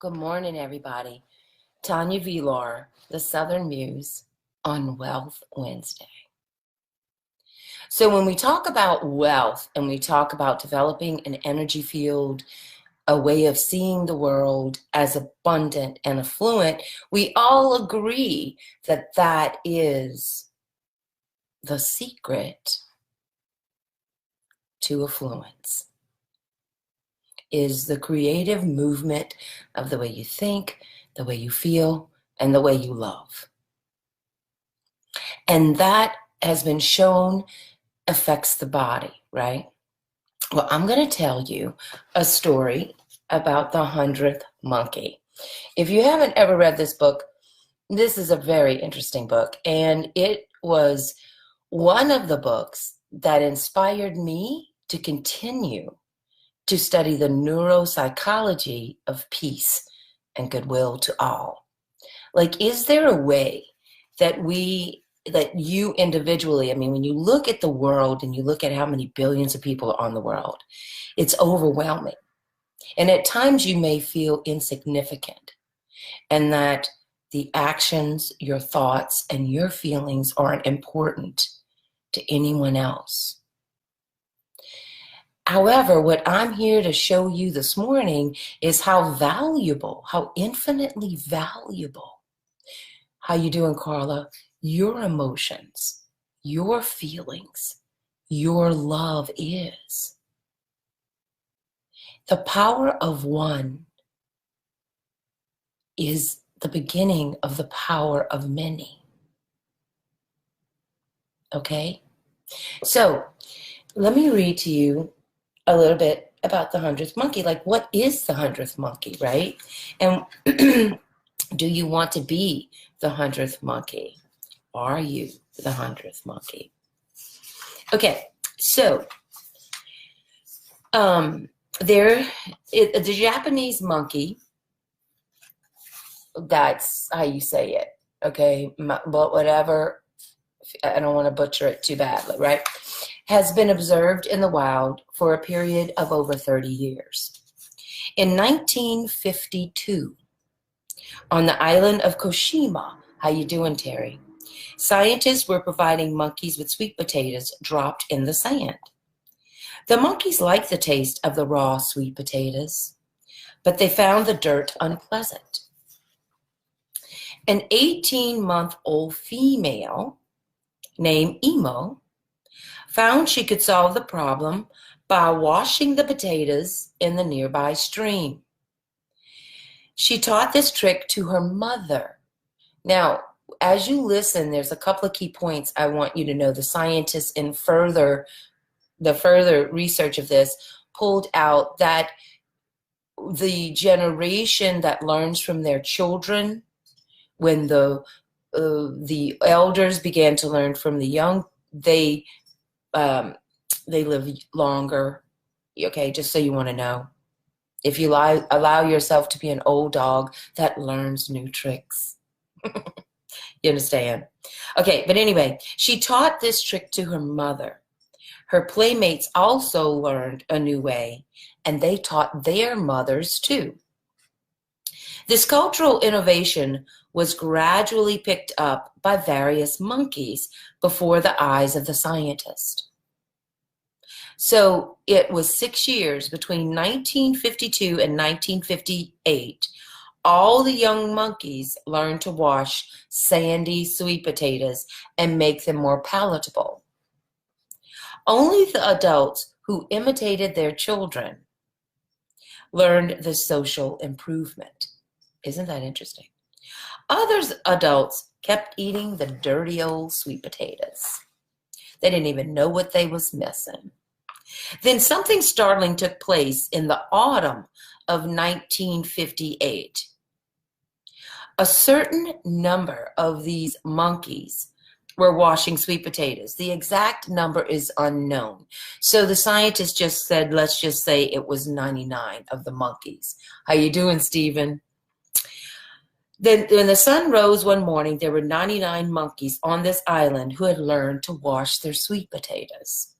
Good morning, everybody. Tanya Villar, the Southern Muse, on Wealth Wednesday. So when we talk about wealth and we talk about developing an energy field, a way of seeing the world as abundant and affluent, we all agree that that is the secret to affluence, is the creative movement of the way you think, the way you feel, and the way you love. And that has been shown affects the body, right? Well, I'm going to tell you a story about the 100th monkey. If you haven't ever read this book, this is a very interesting book. And it was one of the books that inspired me to continue to study the neuropsychology of peace and goodwill to all. Like, is there a way that you individually, when you look at the world and you look at how many billions of people are on the world, it's overwhelming. And at times you may feel insignificant, and that the actions, your thoughts, and your feelings aren't important to anyone else. However, what I'm here to show you this morning is how valuable, how infinitely valuable, how you doing, Carla? Your emotions, your feelings, your love is. The power of one is the beginning of the power of many. Okay? So let me read to you a little bit about the 100th monkey. Like, what is the 100th monkey, right? And do you want to be the 100th monkey? Are you the 100th monkey? Okay, so the Japanese monkey, that's how you say it, okay? But whatever, I don't want to butcher it too badly, right? Has been observed in the wild for a period of over 30 years. In 1952, on the island of Koshima, how you doing, Terry? Scientists were providing monkeys with sweet potatoes dropped in the sand. The monkeys liked the taste of the raw sweet potatoes, but they found the dirt unpleasant. An 18-month-old female named Emo found she could solve the problem by washing the potatoes in the nearby stream. She taught this trick to her mother. Now, as you listen, there's a couple of key points I want you to know. The scientists in the further research of this pulled out that the generation that learns from their children, when the elders began to learn from the young, they live longer. Okay, just so you want to know. If you allow yourself to be an old dog that learns new tricks. You understand? Okay, but anyway, she taught this trick to her mother. Her playmates also learned a new way, and they taught their mothers too. This cultural innovation was gradually picked up by various monkeys before the eyes of the scientist. So it was 6 years between 1952 and 1958. All the young monkeys learned to wash sandy sweet potatoes and make them more palatable. Only the adults who imitated their children learned the social improvement. Isn't that interesting? Other adults kept eating the dirty old sweet potatoes. They didn't even know what they was missing. Then something startling took place in the autumn of 1958. A certain number of these monkeys were washing sweet potatoes. The exact number is unknown. So the scientists just said, let's just say it was 99 of the monkeys. How you doing, Stephen? Then when the sun rose one morning, there were 99 monkeys on this island who had learned to wash their sweet potatoes.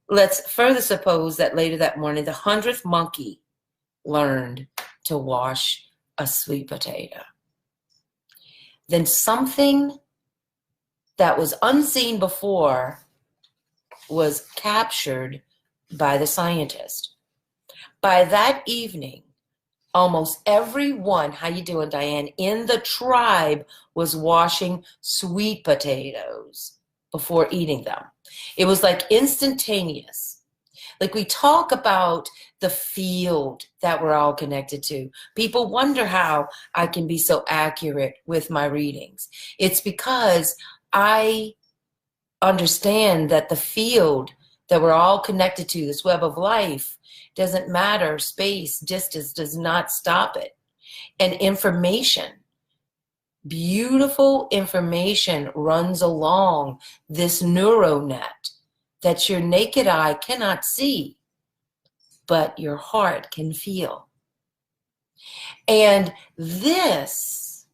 Let's further suppose that later that morning, the 100th monkey learned to wash a sweet potato. Then something that was unseen before was captured by the scientist. By that evening, almost everyone, how you doing, Diane, in the tribe was washing sweet potatoes before eating them. It was like instantaneous. Like we talk about the field that we're all connected to. People wonder how I can be so accurate with my readings. It's because I understand that the field that we're all connected to, this web of life, doesn't matter. Space, distance does not stop it. And information, beautiful information runs along this neural net that your naked eye cannot see, but your heart can feel. And this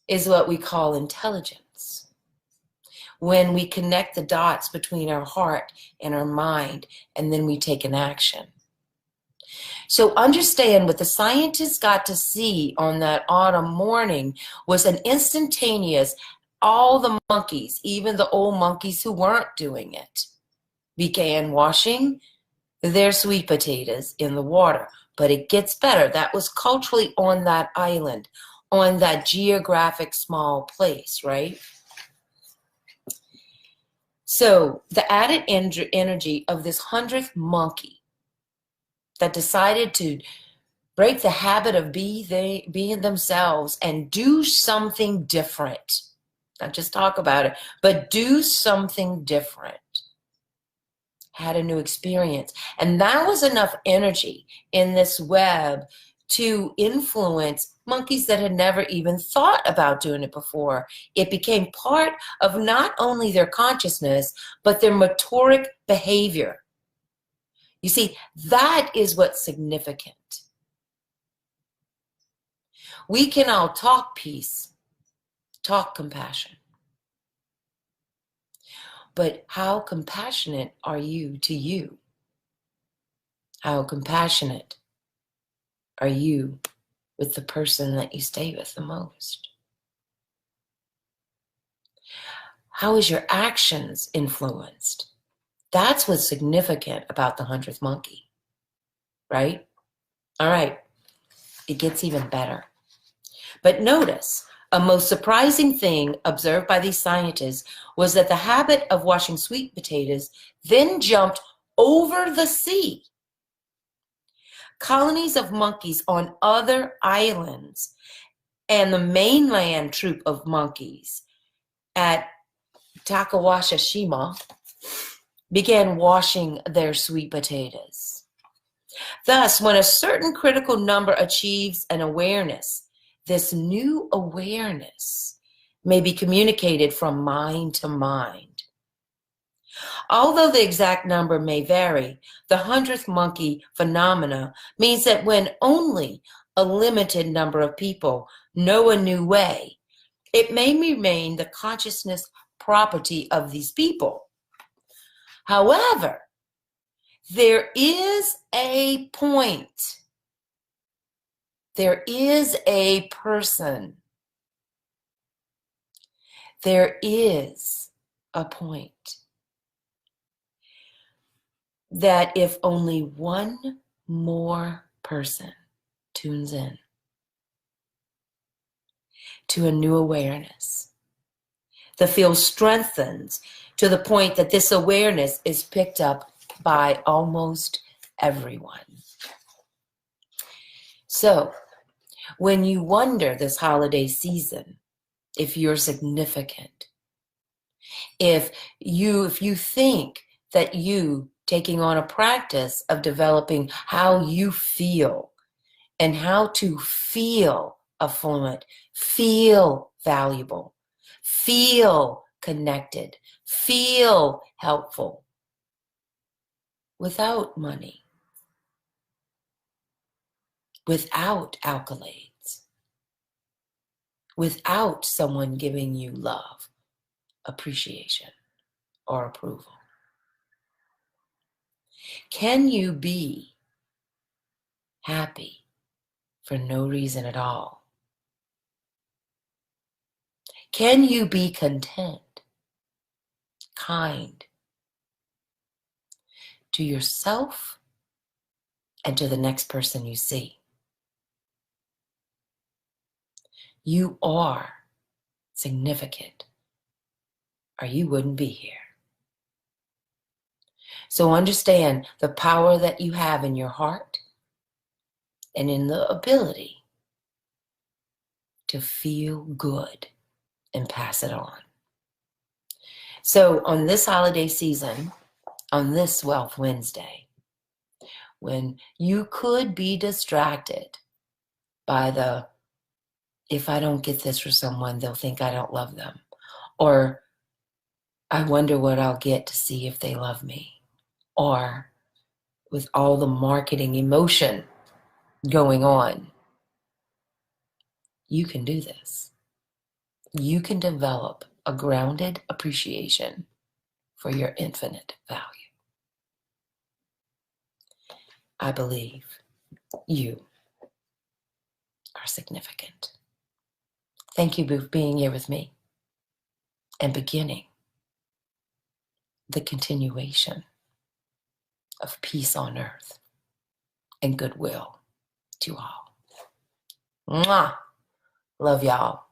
is what we call intelligence. When we connect the dots between our heart and our mind, and then we take an action. So understand what the scientists got to see on that autumn morning was an instantaneous, all the monkeys, even the old monkeys who weren't doing it, began washing their sweet potatoes in the water. But it gets better. That was culturally on that island, on that geographic small place, right? So the added energy of this 100th monkey that decided to break the habit of being themselves and do something different. Not just talk about it, but do something different. Had a new experience. And that was enough energy in this web to influence monkeys that had never even thought about doing it before. It became part of not only their consciousness, but their motoric behavior. You see, that is what's significant. We can all talk peace, talk compassion. But how compassionate are you to you? How compassionate are you with the person that you stay with the most? How is your actions influenced? That's what's significant about the 100th monkey, right? All right, it gets even better. But notice, a most surprising thing observed by these scientists was that the habit of washing sweet potatoes then jumped over the sea. Colonies of monkeys on other islands and the mainland troop of monkeys at Takawashima began washing their sweet potatoes. Thus, when a certain critical number achieves an awareness, this new awareness may be communicated from mind to mind. Although the exact number may vary, the 100th monkey phenomena means that when only a limited number of people know a new way, it may remain the consciousness property of these people. However, there is a point. There is a person. There is a point that if only one more person tunes in to a new awareness, the field strengthens to the point that this awareness is picked up by almost everyone. So, when you wonder this holiday season if you're significant, if you think that you taking on a practice of developing how you feel and how to feel affluent, feel valuable, feel connected, feel helpful without money, without accolades, without someone giving you love, appreciation, or approval. Can you be happy for no reason at all? Can you be content, kind to yourself and to the next person you see? You are significant, or you wouldn't be here. So understand the power that you have in your heart and in the ability to feel good and pass it on. So on this holiday season, on this Wealth Wednesday, when you could be distracted by the, if I don't get this for someone, they'll think I don't love them. Or I wonder what I'll get to see if they love me. Or with all the marketing emotion going on, you can do this. You can develop a grounded appreciation for your infinite value. I believe you are significant. Thank you for being here with me and beginning the continuation of peace on earth and goodwill to all. Mwah! Love y'all.